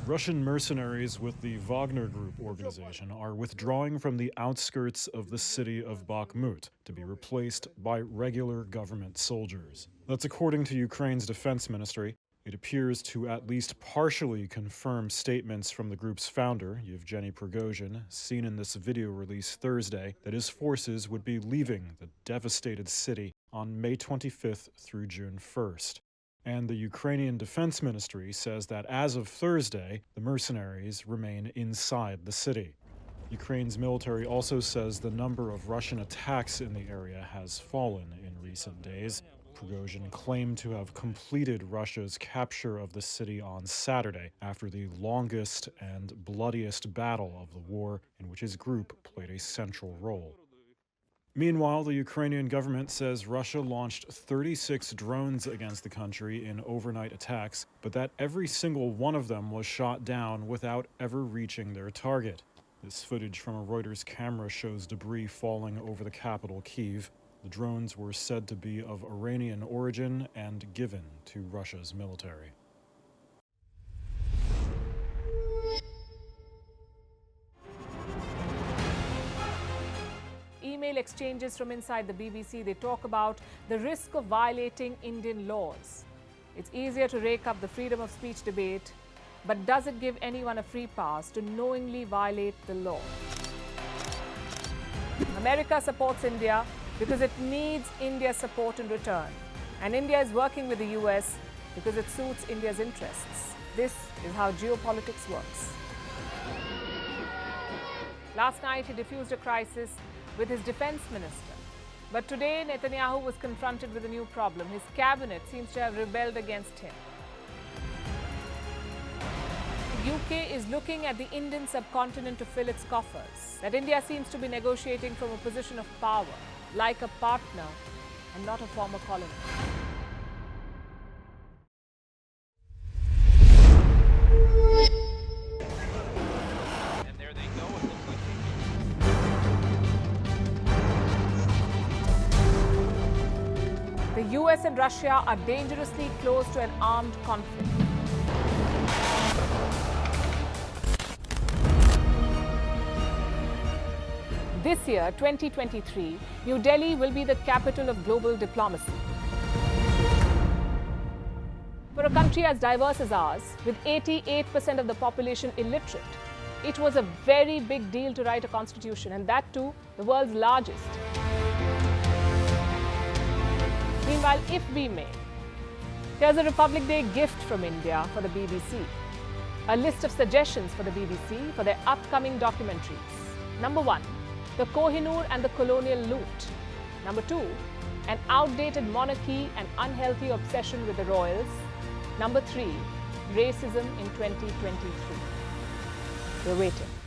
Russian mercenaries with the Wagner Group organization are withdrawing from the outskirts of the city of Bakhmut to be replaced by regular government soldiers. That's according to Ukraine's defense ministry. It appears to at least partially confirm statements from the group's founder, Yevgeny Prigozhin, seen in this video release Thursday, that his forces would be leaving the devastated city on May 25th through June 1st. And the Ukrainian Defense Ministry says that as of Thursday, the mercenaries remain inside the city. Ukraine's military also says the number of Russian attacks in the area has fallen in recent days. Prigozhin claimed to have completed Russia's capture of the city on Saturday after the longest and bloodiest battle of the war, in which his group played a central role. Meanwhile, the Ukrainian government says Russia launched 36 drones against the country in overnight attacks, but that every single one of them was shot down without ever reaching their target. This footage from a Reuters camera shows debris falling over the capital, Kyiv. The drones were said to be of Iranian origin and given to Russia's military. Email exchanges from inside the BBC, they talk about the risk of violating Indian laws. It's easier to rake up the freedom of speech debate, but does it give anyone a free pass to knowingly violate the law? America supports India because it needs India's support in return. And India is working with the US because it suits India's interests. This is how geopolitics works. Last night, he diffused a crisis with his defense minister. But today, Netanyahu was confronted with a new problem. His cabinet seems to have rebelled against him. The UK is looking at the Indian subcontinent to fill its coffers. That India seems to be negotiating from a position of power, like a partner and not a former colony. The US and Russia are dangerously close to an armed conflict. This year, 2023, New Delhi will be the capital of global diplomacy. For a country as diverse as ours, with 88% of the population illiterate, it was a very big deal to write a constitution, and that too, the world's largest. Meanwhile, if we may, here's a Republic Day gift from India for the BBC. A list of suggestions for the BBC for their upcoming documentaries. Number 1, the Kohinoor and the colonial loot. Number 2, an outdated monarchy and unhealthy obsession with the royals. Number 3, racism in 2023. We're waiting.